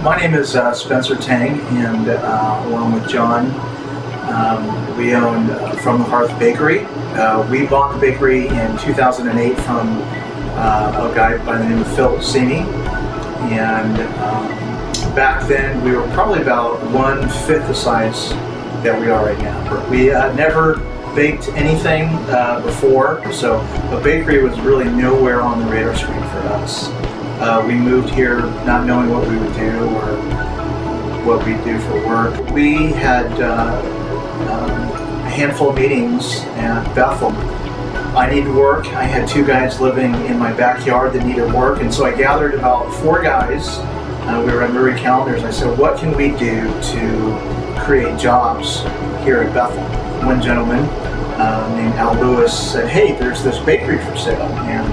My name is Spencer Tang, and along with John, we own From the Hearth Bakery. We bought the bakery in 2008 from a guy by the name of Phil Sini, and back then we were probably about 1/5 the size that we are right now. We never baked anything before, so a bakery was really nowhere on the radar screen for us. We moved here not knowing what we would do or what we'd do for work. We had a handful of meetings at Bethel. I needed work. I had 2 guys living in my backyard that needed work, and so I gathered about 4 guys. We were at Murray Calendars. I said, what can we do to create jobs here at Bethel? One gentleman named Al Lewis said, hey, there's this bakery for sale. And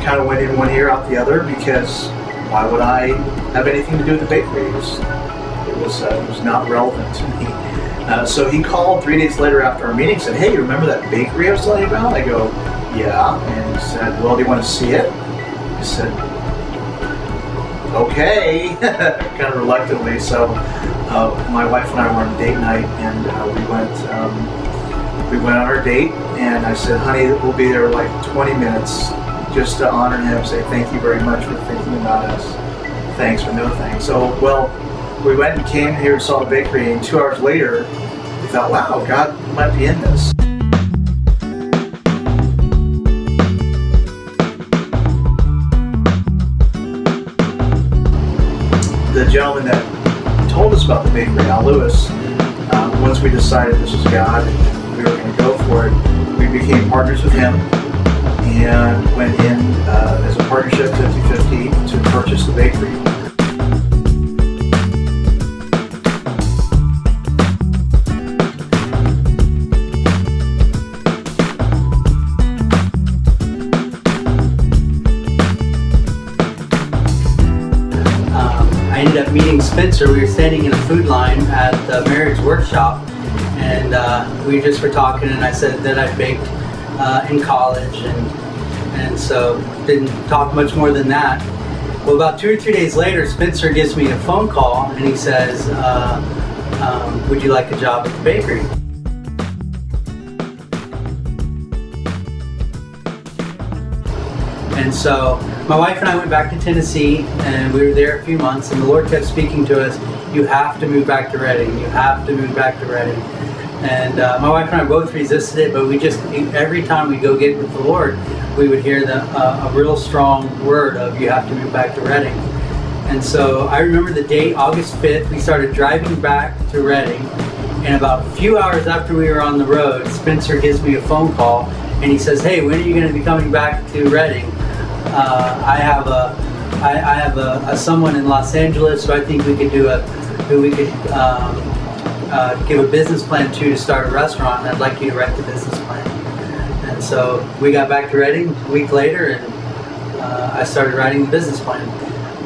kind of went in one ear out the other, because why would I have anything to do with the bakery? It was not relevant to me. So he called 3 days later after our meeting and said, hey, you remember that bakery I was telling you about? I go, yeah. And he said, well, do you want to see it? I said, okay, kind of reluctantly. So my wife and I were on a date night, and we went on our date, and I said, honey, we'll be there like 20 minutes just to honor him, say thank you very much for thinking about us. Thanks or no thanks. So, well, we went and came here and saw the bakery, and 2 hours later, we thought, wow, God might be in this. The gentleman that told us about the bakery, Al Lewis, once we decided this was God and we were going to go for it, we became partners with him and went in as a partnership 50-50 to purchase the bakery. I ended up meeting Spencer. We were standing in a food line at the marriage workshop, and we just were talking, and I said that I baked in college, and so didn't talk much more than that. Well, about 2 or 3 days later, Spencer gives me a phone call, and he says, would you like a job at the bakery? And so my wife and I went back to Tennessee, and we were there a few months, and the Lord kept speaking to us, you have to move back to Redding, you have to move back to Redding. And my wife and I both resisted it, but we just, every time we go get with the Lord, we would hear a real strong word of, you have to move back to Redding. And so I remember the date, August 5th, we started driving back to Redding, and about a few hours after we were on the road, Spencer gives me a phone call, and he says, hey, when are you going to be coming back to Redding? I have a someone in Los Angeles who I think we could give a business plan to start a restaurant, and I'd like you to write the business plan. And so we got back to Redding a week later, and I started writing the business plan.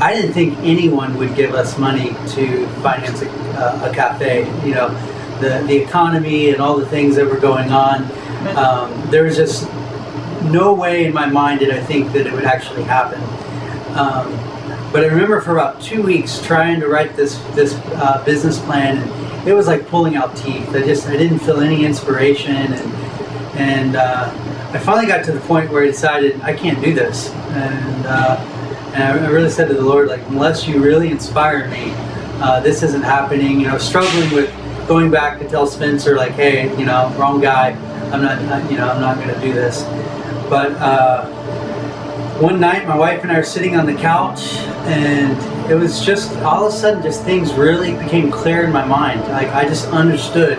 I didn't think anyone would give us money to finance a cafe. You know, the economy and all the things that were going on, there was just no way in my mind did I think that it would actually happen. But I remember for about 2 weeks trying to write this business plan, and it was like pulling out teeth. I didn't feel any inspiration, and I finally got to the point where I decided I can't do this, and I really said to the Lord, like, unless you really inspire me, this isn't happening. You know, struggling with going back to tell Spencer, like, hey, you know, wrong guy. I'm not going to do this. But one night, my wife and I were sitting on the couch, and it was just all of a sudden, just things really became clear in my mind. Like, I just understood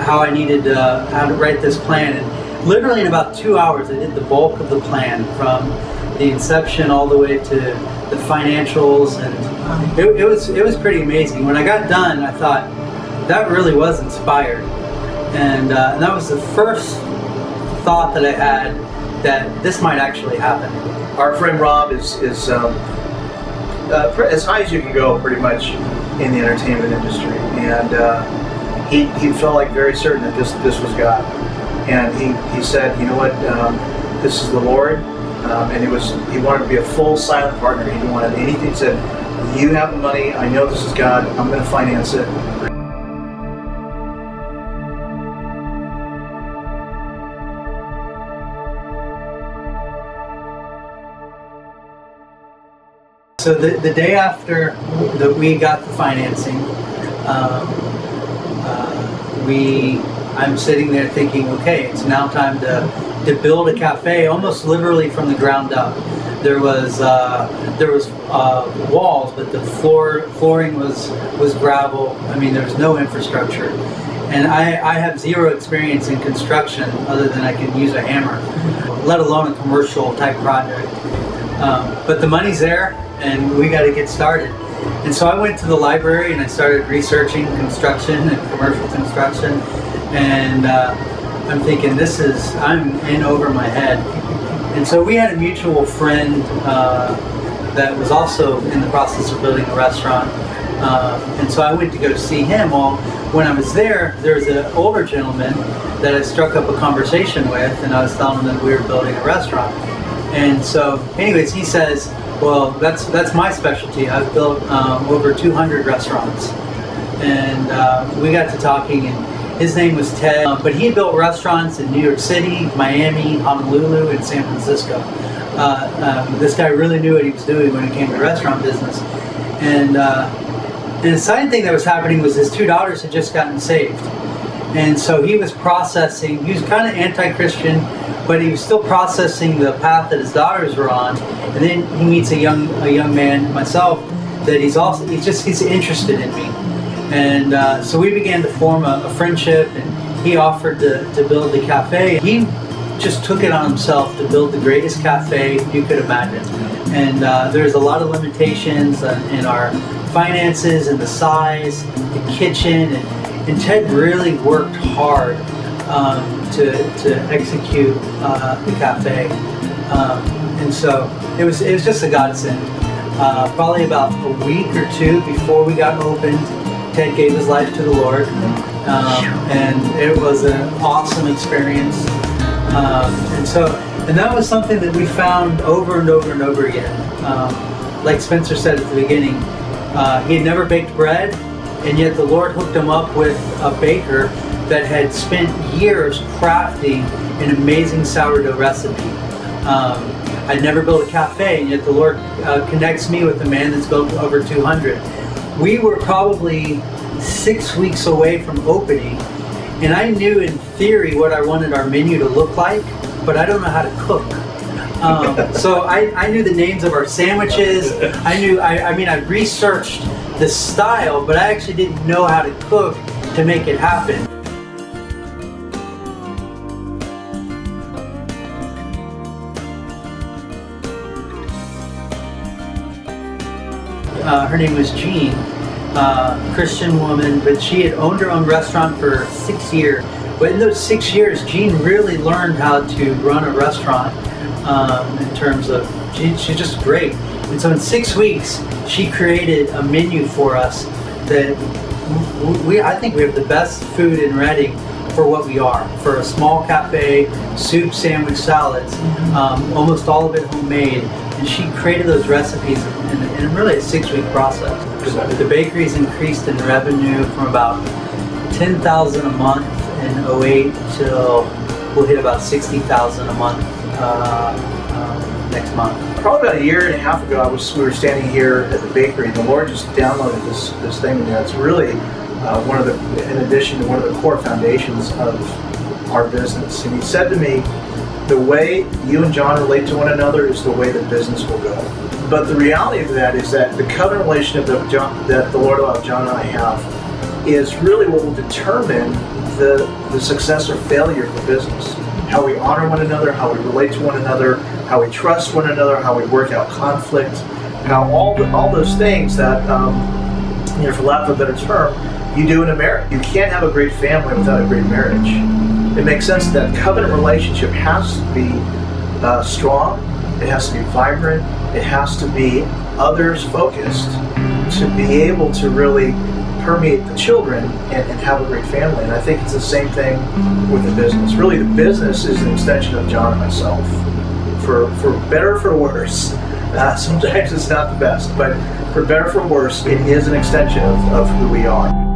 how I needed how to write this plan, and literally in about 2 hours, I did the bulk of the plan, from the inception all the way to the financials, and it was pretty amazing. When I got done, I thought that really was inspired, and that was the first thought that I had that this might actually happen. Our friend Rob is as high as you can go, pretty much, in the entertainment industry, and he felt like very certain that this was God, and he said, you know what, this is the Lord, and he wanted to be a full silent partner. He didn't want anything. He said, you have the money, I know this is God, I'm going to finance it. So the day after that we got the financing, I'm sitting there thinking, okay, it's now time to build a cafe, almost literally from the ground up. There was walls, but the flooring was gravel. I mean, there was no infrastructure, and I have zero experience in construction other than I can use a hammer, let alone a commercial type project. But the money's there, and we got to get started. And so I went to the library and I started researching construction and commercial construction, and I'm thinking, I'm in over my head. And so we had a mutual friend that was also in the process of building a restaurant, and so I went to go see him. Well, when I was there was an older gentleman that I struck up a conversation with, and I was telling him that we were building a restaurant. And so anyways, he says, well, that's my specialty. I've built over 200 restaurants. And we got to talking, and his name was Ted, but he built restaurants in New York City, Miami, Honolulu, and San Francisco. This guy really knew what he was doing when it came to restaurant business. And the exciting thing that was happening was his two daughters had just gotten saved. And so he was processing, he was kind of anti-Christian, but he was still processing the path that his daughters were on. And then he meets a young man, myself, that he's interested in me. And so we began to form a friendship, and he offered to build the cafe. He just took it on himself to build the greatest cafe you could imagine. And there's a lot of limitations in our finances and the size, the kitchen, and Ted really worked hard to execute the cafe, and so it was just a godsend. Probably about a week or two before we got opened, Ted gave his life to the Lord, and it was an awesome experience. And that was something that we found over and over and over again. Like Spencer said at the beginning, he had never baked bread, and yet the Lord hooked him up with a baker that had spent years crafting an amazing sourdough recipe. I'd never built a cafe, and yet the Lord connects me with a man that's built over 200. We were probably 6 weeks away from opening, and I knew in theory what I wanted our menu to look like, but I don't know how to cook. So I knew the names of our sandwiches. I researched the style, but I actually didn't know how to cook to make it happen. Her name was Jean, Christian woman, but she had owned her own restaurant for 6 years. But in those 6 years, Jean really learned how to run a restaurant in terms of, she's just great. And so in 6 weeks, she created a menu for us that I think we have the best food in Reading for what we are. For a small cafe, soup, sandwich, salads, almost all of it homemade. And she created those recipes in really a 6-week process. The bakery's increased in revenue from about $10,000 a month in 2008 till we'll hit about $60,000 a month next month. Probably about a year and a half ago, we were standing here at the bakery, and the Lord just downloaded this thing, and it's really in addition to one of the core foundations of our business. And He said to me, the way you and John relate to one another is the way the business will go. But the reality of that is that the covenant relationship that the Lord allowed John and I have is really what will determine the success or failure of the business. How we honor one another, how we relate to one another, how we trust one another, how we work out conflict, how all those things that, for lack of a better term, you do in a marriage. You can't have a great family without a great marriage. It makes sense that covenant relationship has to be strong, it has to be vibrant, it has to be others focused to be able to really permeate the children and have a great family. And I think it's the same thing with the business. Really, the business is an extension of John and myself. For better or for worse, Sometimes it's not the best, but for better or for worse, it is an extension of who we are.